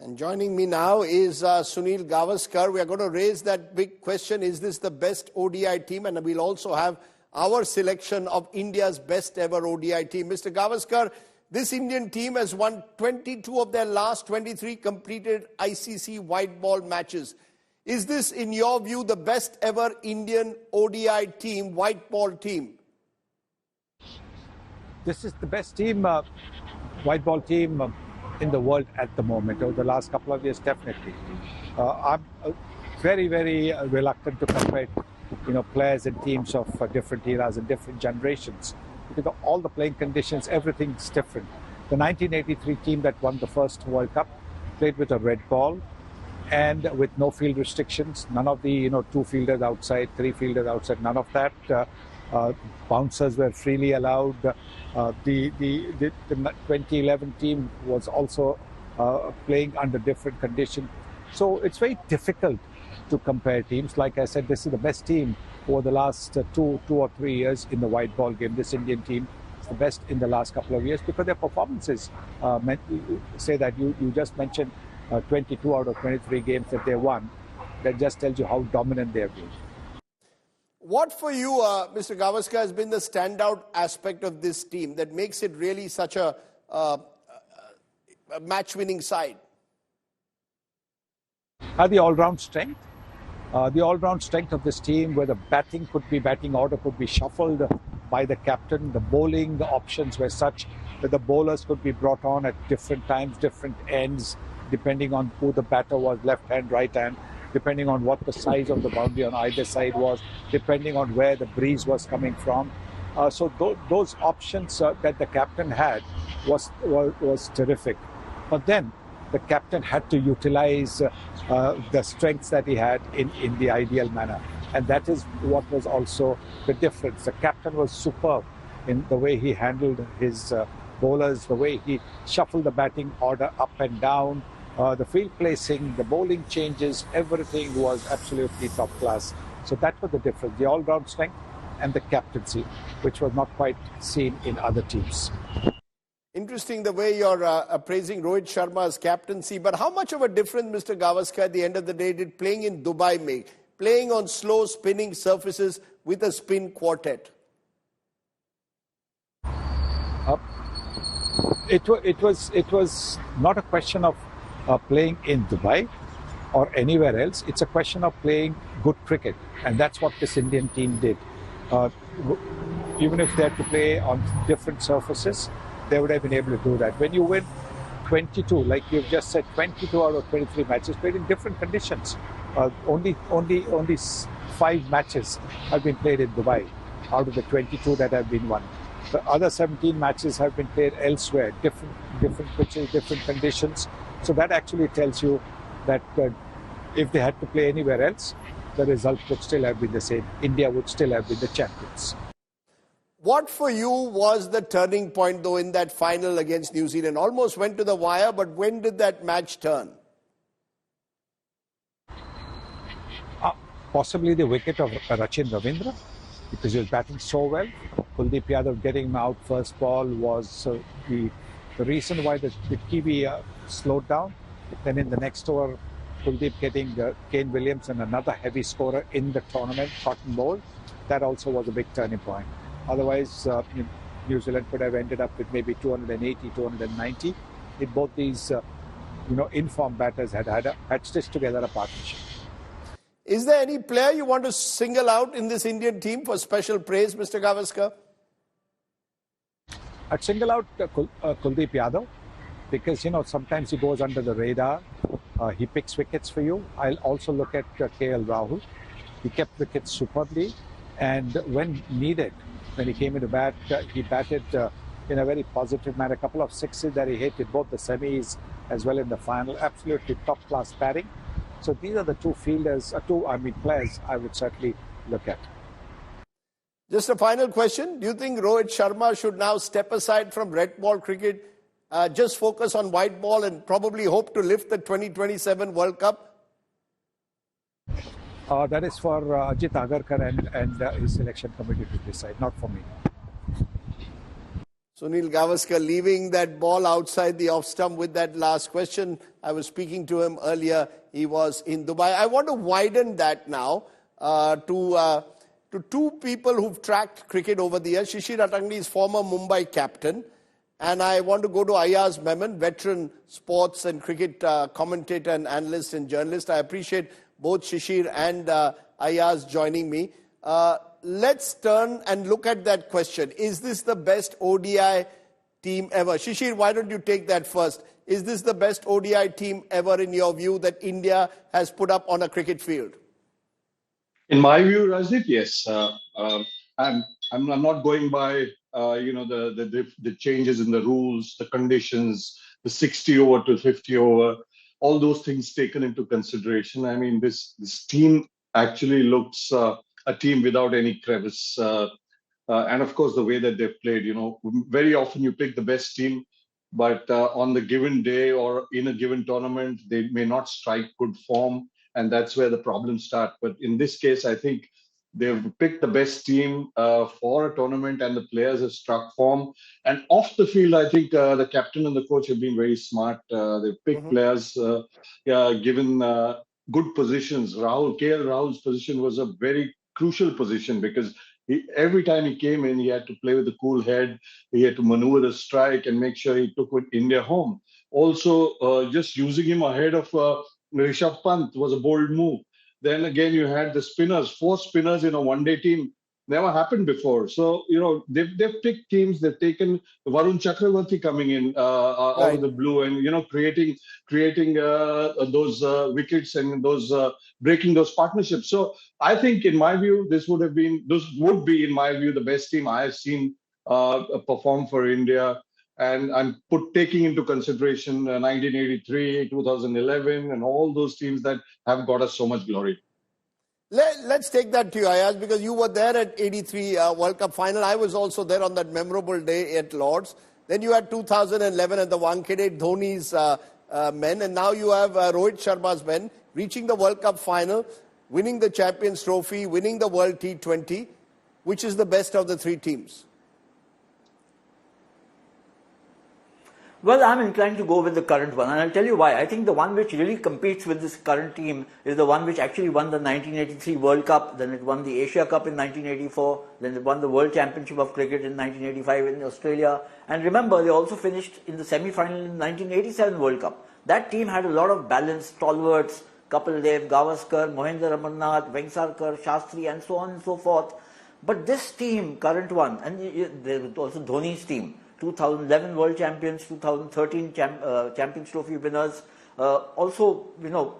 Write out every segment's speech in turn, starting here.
And joining me now is Sunil Gavaskar. We are going to raise that big question, is this the best ODI team? And we'll also have our selection of India's best ever ODI team. Mr. Gavaskar, this Indian team has won 22 of their last 23 completed ICC white ball matches. Is this, in your view, the best ever Indian ODI team, white ball team? This is the best team, white ball team in the world at the moment. Over the last couple of years, definitely. I'm very, very reluctant to compare, players and teams of different eras and different generations. Because all the playing conditions, everything's different. The 1983 team that won the first World Cup played with a red ball and with no field restrictions. None of the, two fielders outside, three fielders outside, none of that. Bouncers were freely allowed. The 2011 team was also playing under different conditions. So it's very difficult to compare teams. Like I said, this is the best team over the last two or 3 years in the white ball game. This Indian team is the best in the last couple of years because their performances say that. You just mentioned 22 out of 23 games that they won. That just tells you how dominant they have been. What for you, Mr. Gavaskar, has been the standout aspect of this team that makes it really such a match-winning side? The all-round strength. The all-round strength of this team, where the batting order could be shuffled by the captain. The bowling options were such that the bowlers could be brought on at different times, different ends, depending on who the batter was, left hand, right hand, depending on what the size of the boundary on either side was, depending on where the breeze was coming from. So those options that the captain had was terrific. But then the captain had to utilize the strengths that he had in the ideal manner. And that is what was also the difference. The captain was superb in the way he handled his bowlers, the way he shuffled the batting order up and down, the field placing, the bowling changes, everything was absolutely top class. So that was the difference, the all-round strength and the captaincy, which was not quite seen in other teams. Interesting the way you're praising Rohit Sharma's captaincy, but how much of a difference, Mr. Gavaskar, at the end of the day, did playing in Dubai make? Playing on slow spinning surfaces with a spin quartet? It was not a question of playing in Dubai or anywhere else. It's a question of playing good cricket, and that's what this Indian team did. Even if they had to play on different surfaces, they would have been able to do that. When you win 22, like you've just said, 22 out of 23 matches played in different conditions. Only 5 matches have been played in Dubai out of the 22 that have been won. The other 17 matches have been played elsewhere, different pitches, different conditions. So that actually tells you that if they had to play anywhere else, the result would still have been the same. India would still have been the champions. What for you was the turning point, though, in that final against New Zealand? Almost went to the wire, but when did that match turn? Possibly the wicket of Rachin Ravindra, because he was batting so well. Kuldeep Yadav getting him out first ball was the reason why the Kiwi slowed down. Then in the next over, Kuldeep getting Kane Williamson, another heavy scorer in the tournament, cotton ball. That also was a big turning point. Otherwise, New Zealand could have ended up with maybe 280, 290. If both these, informed batters had stitched together a partnership. Is there any player you want to single out in this Indian team for special praise, Mr. Gavaskar? I'd single out Kuldeep Yadav because, sometimes he goes under the radar. He picks wickets for you. I'll also look at KL Rahul. He kept wickets superbly. And when needed, when he came into bat, he batted in a very positive manner. A couple of sixes that he hit in both the semis as well in the final. Absolutely top-class batting. So these are the two players I would certainly look at. Just a final question. Do you think Rohit Sharma should now step aside from red ball cricket, just focus on white ball and probably hope to lift the 2027 World Cup? That is for Ajit Agarkar and his selection committee to decide, not for me. Sunil Gavaskar leaving that ball outside the off stump with that last question. I was speaking to him earlier. He was in Dubai. I want to widen that now to two people who've tracked cricket over the years. Shishir Atangdi is former Mumbai captain. And I want to go to Ayaz Memon, veteran sports and cricket commentator and analyst and journalist. I appreciate both Shishir and Ayaz joining me. Let's turn and look at that question. Is this the best ODI team ever? Shishir, why don't you take that first? Is this the best ODI team ever in your view that India has put up on a cricket field? In my view, Rajdeep, yes. I'm not going by the changes in the rules, the conditions, the 60 over to 50 over, all those things taken into consideration. I mean, this team actually looks a team without any crevice. And of course, the way that they've played, very often you pick the best team, but on the given day or in a given tournament, they may not strike good form. And that's where the problems start. But in this case, I think they've picked the best team for a tournament and the players have struck form. And off the field, I think the captain and the coach have been very smart. They've picked players given good positions. KL Rahul's position was a very crucial position because every time he came in, he had to play with a cool head. He had to maneuver the strike and make sure he took India home. Also, just using him ahead of Rishabh Pant was a bold move. Then again, you had the spinners, 4 spinners in a one-day team. Never happened before. So, they've picked teams. They've taken Varun Chakravarti coming in out of the blue and, creating those wickets and those breaking those partnerships. So I think, in my view, this would be, in my view, the best team I have seen perform for India. And I'm taking into consideration 1983, 2011, and all those teams that have got us so much glory. Let's take that to you, Ayaz, because you were there at 83 World Cup final. I was also there on that memorable day at Lord's. Then you had 2011 at the Wankhede, Dhoni's men. And now you have Rohit Sharma's men reaching the World Cup final, winning the Champions Trophy, winning the World T20. Which is the best of the 3 teams? Well, I'm inclined to go with the current one, and I'll tell you why. I think the one which really competes with this current team is the one which actually won the 1983 World Cup, then it won the Asia Cup in 1984, then it won the World Championship of Cricket in 1985 in Australia. And remember, they also finished in the semi-final in the 1987 World Cup. That team had a lot of balance, stalwarts, Kapil Dev, Gavaskar, Mohinder Amarnath, Vengsarkar, Shastri, and so on and so forth. But this team, current one, and there was also Dhoni's team, 2011 World Champions, 2013 Champions Trophy winners, also,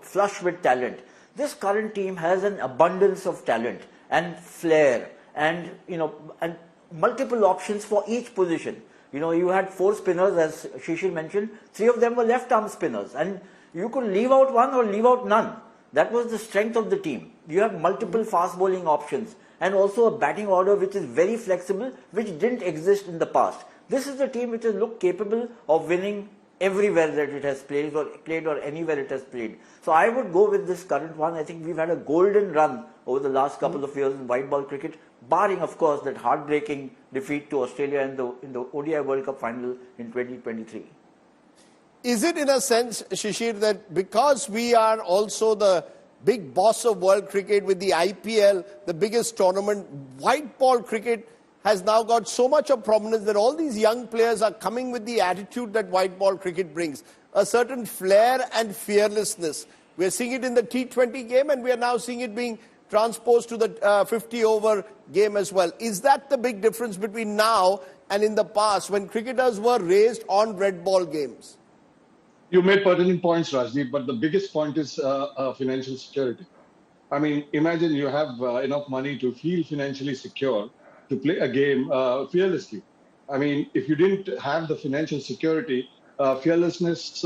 flush with talent. This current team has an abundance of talent and flair and, and multiple options for each position. You had 4 spinners, as Shishir mentioned, 3 of them were left-arm spinners, and you could leave out one or leave out none. That was the strength of the team. You have multiple fast bowling options and also a batting order which is very flexible, which didn't exist in the past. This is a team which has looked capable of winning everywhere that it has played or anywhere it has played. So I would go with this current one. I think we've had a golden run over the last couple of years in white ball cricket, barring, of course, that heartbreaking defeat to Australia in the ODI World Cup final in 2023. Is it in a sense, Shishir, that because we are also the big boss of world cricket with the IPL, the biggest tournament, white ball cricket has now got so much of prominence that all these young players are coming with the attitude that white ball cricket brings, a certain flair and fearlessness. We're seeing it in the T20 game, and we are now seeing it being transposed to the 50-over game as well. Is that the big difference between now and in the past when cricketers were raised on red ball games? You made pertinent points, Rajdeep, but the biggest point is financial security. I mean, imagine you have enough money to feel financially secure to play a game fearlessly. I mean, if you didn't have the financial security, fearlessness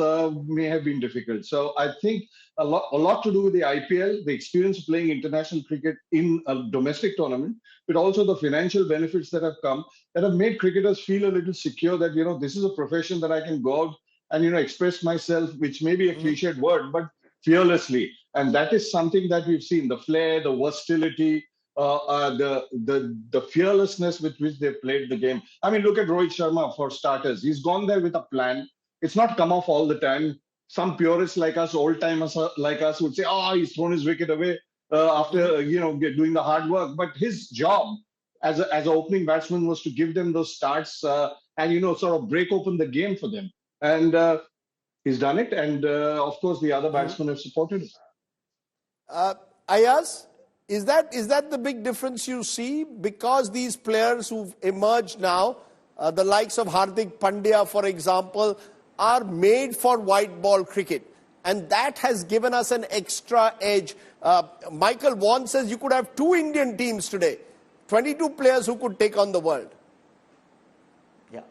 may have been difficult. So I think a lot to do with the IPL, the experience of playing international cricket in a domestic tournament, but also the financial benefits that have come that have made cricketers feel a little secure that, this is a profession that I can go out and, express myself, which may be a cliched word, but fearlessly. And that is something that we've seen, the flair, the versatility, the fearlessness with which they played the game. I mean, look at Rohit Sharma for starters. He's gone there with a plan. It's not come off all the time. Some purists like us, old timers like us, would say, "Oh, he's thrown his wicket away after doing the hard work." But his job as an opening batsman was to give them those starts and sort of break open the game for them. And he's done it. And of course, the other batsmen have supported him. Ayaz, is that the big difference you see? Because these players who've emerged now, the likes of Hardik Pandya, for example, are made for white ball cricket. And that has given us an extra edge. Michael Vaughan says you could have 2 Indian teams today. 22 players who could take on the world. Yeah.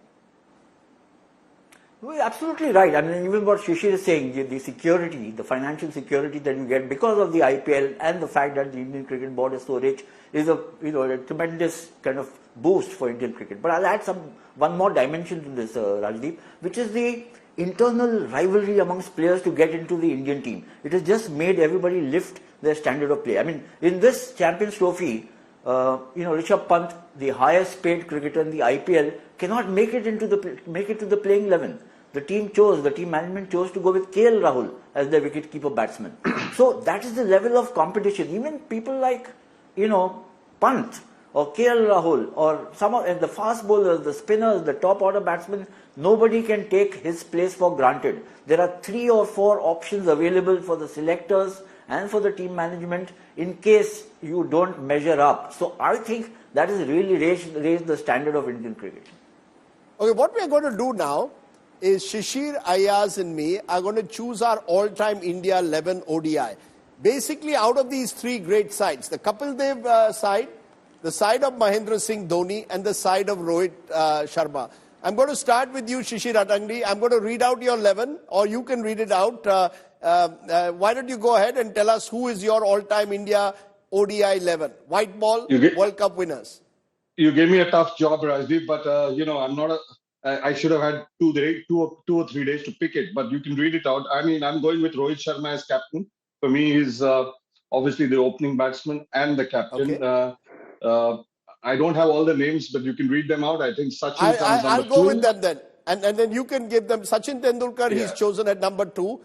You're absolutely right. I mean, even what Shishir is saying, the security, the financial security that you get because of the IPL and the fact that the Indian Cricket Board is so rich is a tremendous kind of boost for Indian cricket. But I'll add one more dimension to this, Rajdeep, which is the internal rivalry amongst players to get into the Indian team. It has just made everybody lift their standard of play. I mean, in this Champions Trophy, Rishabh Pant, the highest paid cricketer in the IPL, cannot make it to the playing 11. The team management chose to go with KL Rahul as their wicket-keeper batsman. So that is the level of competition. Even people like, Pant or KL Rahul or some of the fast bowlers, the spinners, the top order batsmen, nobody can take his place for granted. There are 3 or 4 options available for the selectors and for the team management in case you don't measure up. So I think that has really raised the standard of Indian cricket. Okay, what we are going to do now is Shishir, Ayaz and me are going to choose our all-time India 11 ODI. Basically, out of these 3 great sides, the Kapil Dev side, the side of Mahendra Singh Dhoni and the side of Rohit Sharma. I'm going to start with you, Shishir Atangdi. I'm going to read out your 11, or you can read it out. Why don't you go ahead and tell us who is your all-time India ODI 11? White ball, World Cup winners. You gave me a tough job, Rajdeep, but I'm not I should have had 2 or 3 days to pick it, but you can read it out. I mean, I'm going with Rohit Sharma as captain. For me, he's obviously the opening batsman and the captain. Okay. I don't have all the names, but you can read them out. I think Sachin comes number 2. I'll go with them then. And then you can give them Sachin Tendulkar, he's chosen at number 2.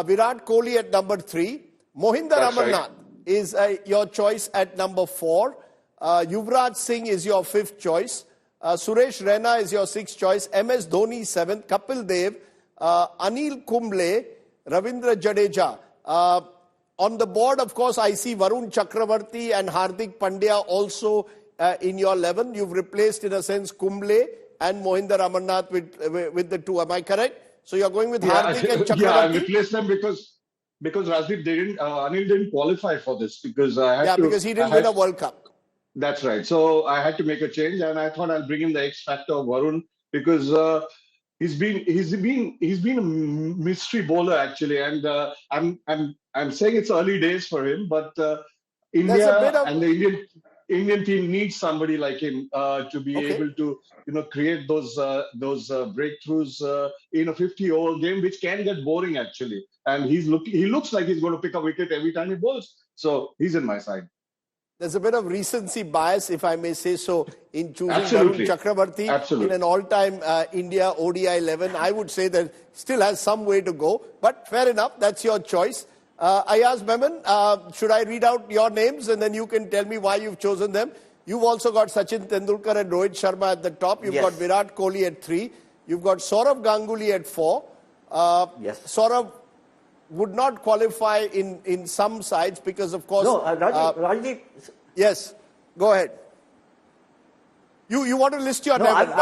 Virat Kohli at number 3. Mohinder Amarnath is your choice at number 4. Yuvraj Singh is your 5th choice. Suresh Raina is your 6th choice. MS Dhoni 7th. Kapil Dev. Anil Kumble. Ravindra Jadeja. On the board, of course, I see Varun Chakravarti and Hardik Pandya also in your 11. You've replaced, in a sense, Kumble and Mohinder Amarnath with the 2. Am I correct? So you're going with Hardik and Chakravarti? Yeah, I replaced them because Rajdeep, Anil didn't qualify for this because because he didn't win a World Cup. That's right. So I had to make a change, and I thought I'll bring in the X factor of Varun because he's been a mystery bowler actually, and I'm saying it's early days for him, but India and the Indian team needs somebody like him to be able to create those breakthroughs in a 50-over game, which can get boring actually. And he looks like he's going to pick a wicket every time he bowls. So he's in my side. There's a bit of recency bias, if I may say so, in choosing Varun Chakravarti in an all-time India ODI 11. I would say that still has some way to go, but fair enough. That's your choice. Ayaz Memon, should I read out your names and then you can tell me why you've chosen them? You've also got Sachin Tendulkar and Rohit Sharma at the top. You've got Virat Kohli at 3. You've got Saurav Ganguly at 4. Saurav would not qualify in some sides because, of course... No, Rajdeep... Yes, go ahead. You want to list your 11?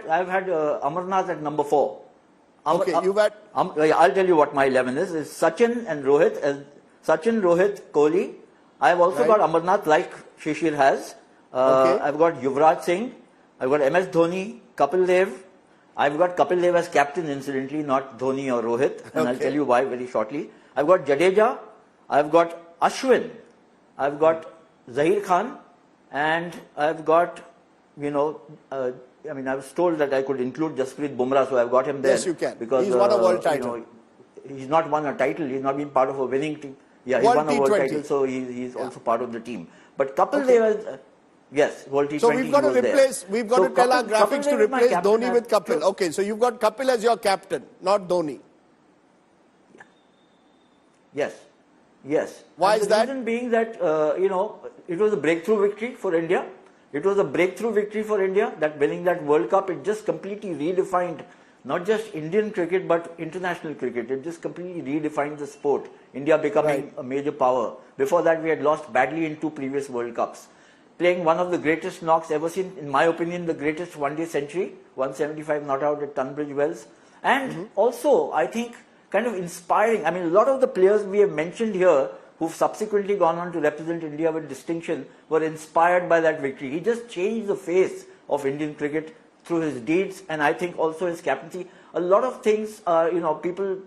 I've had Amarnath at number 4. Okay, you've had... I'll tell you what my 11 is. It's Sachin and Rohit. Sachin, Rohit, Kohli. I've also got Amarnath like Shishir has. I've got Yuvraj Singh. I've got MS Dhoni, Kapil Dev. I've got Kapil Dev as captain, incidentally, not Dhoni or Rohit. And I'll tell you why very shortly. I've got Jadeja. I've got Ashwin. I've got Zahir Khan. And I've got, I was told that I could include Jasprit Bumrah, so I've got him there. Yes, you can. Because, he's won a world title. He's not won a title. He's not been part of a winning team. Yeah, he's won a world title, so he's also part of the team. But Kapil Dev, yes, World T20. So we've got to replace, we've got to tell our graphics to replace Dhoni with Kapil. Okay, so you've got Kapil as your captain, not Dhoni. Yes, yes. Why is that? The reason being that, it was a breakthrough victory for India. It was a breakthrough victory for India, that winning that World Cup. It just completely redefined not just Indian cricket but international cricket. It just completely redefined the sport. India becoming a major power. Before that, we had lost badly in 2 previous World Cups. Playing one of the greatest knocks ever seen, in my opinion, the greatest one-day century, 175 not out at Tunbridge Wells. And also, I think, kind of inspiring. I mean, a lot of the players we have mentioned here who've subsequently gone on to represent India with distinction were inspired by that victory. He just changed the face of Indian cricket through his deeds, and I think also his captaincy. A lot of things, people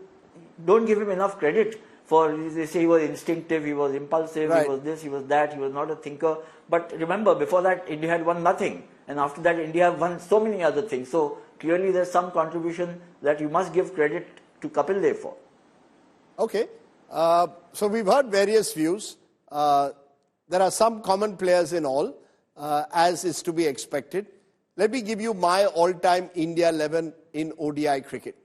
don't give him enough credit for. They say he was instinctive, he was impulsive, he was this, he was that, he was not a thinker. But remember, before that, India had won nothing. And after that, India won so many other things. So clearly there's some contribution that you must give credit to Kapil Dev for. Okay. So we've heard various views. There are some common players in all, as is to be expected. Let me give you my all-time India 11 in ODI cricket.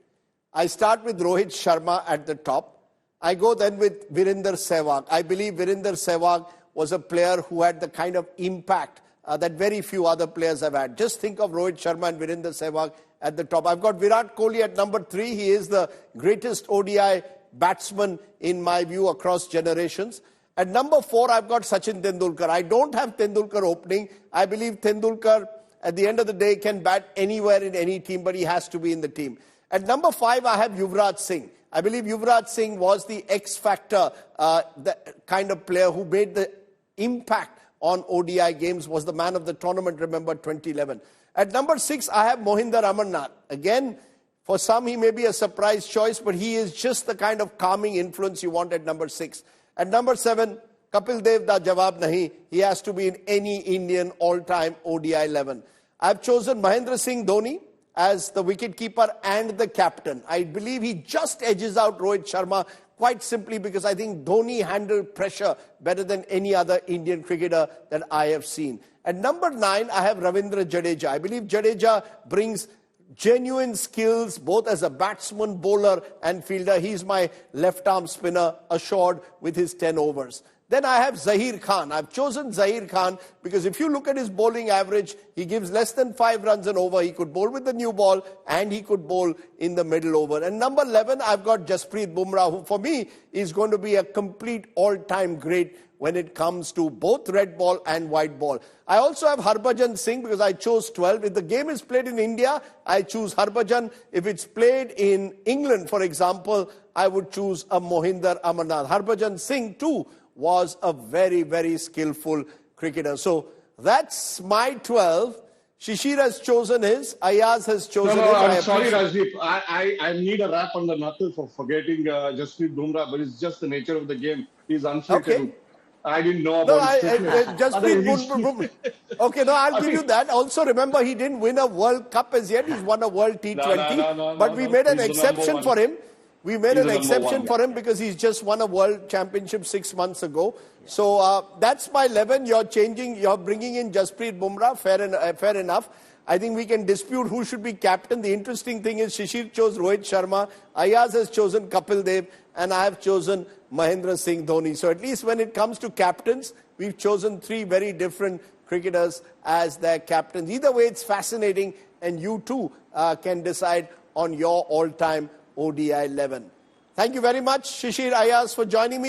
I start with Rohit Sharma at the top. I go then with Virender Sehwag. I believe Virender Sehwag was a player who had the kind of impact that very few other players have had. Just think of Rohit Sharma and Virender Sehwag at the top. I've got Virat Kohli at number 3. He is the greatest ODI batsman in my view across generations. At number 4, I've got Sachin Tendulkar. I don't have Tendulkar opening. I believe Tendulkar, at the end of the day, can bat anywhere in any team, but he has to be in the team. At number 5, I have Yuvraj Singh. I believe Yuvraj Singh was the X-factor, the kind of player who made the impact on ODI games, was the man of the tournament, remember, 2011. At number 6, I have Mohinder Amarnath. Again, for some, he may be a surprise choice, but he is just the kind of calming influence you want at number 6. At number 7, Kapil Dev da jawab nahi. He has to be in any Indian all-time ODI 11. I've chosen Mahendra Singh Dhoni as the wicketkeeper and the captain. I believe he just edges out Rohit Sharma, quite simply because I think Dhoni handled pressure better than any other Indian cricketer that I have seen. At number 9, I have Ravindra Jadeja. I believe Jadeja brings genuine skills both as a batsman, bowler and fielder. He's my left-arm spinner, assured with his 10 overs. Then I have Zaheer Khan. I've chosen Zaheer Khan because if you look at his bowling average, he gives less than 5 runs an over. He could bowl with the new ball and he could bowl in the middle over. And number 11, I've got Jasprit Bumrah, who for me is going to be a complete all-time great when it comes to both red ball and white ball. I also have Harbhajan Singh because I chose 12. If the game is played in India, I choose Harbhajan. If it's played in England, for example, I would choose a Mohinder Amarnath. Harbhajan Singh too was a very, very skillful cricketer. So that's my 12. Shishir has chosen his. Ayaz has chosen his. I'm sorry, Rajdeep. I need a rap on the knuckle for forgetting Jasprit Bumrah, but it's just the nature of the game. He's unfit. Okay. I didn't know about his fitness. Jasprit Bumrah. Okay, no, I'll give you that. Also, remember, he didn't win a World Cup as yet. He's won a World T20. But we made an exception for him. We made an exception for him because he's just won a World Championship 6 months ago. So that's my 11. You're bringing in Jasprit Bumrah. Fair enough. I think we can dispute who should be captain. The interesting thing is Shishir chose Rohit Sharma. Ayaz has chosen Kapil Dev. And I have chosen Mahendra Singh Dhoni. So at least when it comes to captains, we've chosen 3 very different cricketers as their captains. Either way, it's fascinating. And you too can decide on your all-time ODI 11. Thank you very much, Shishir, Ayaz, for joining me.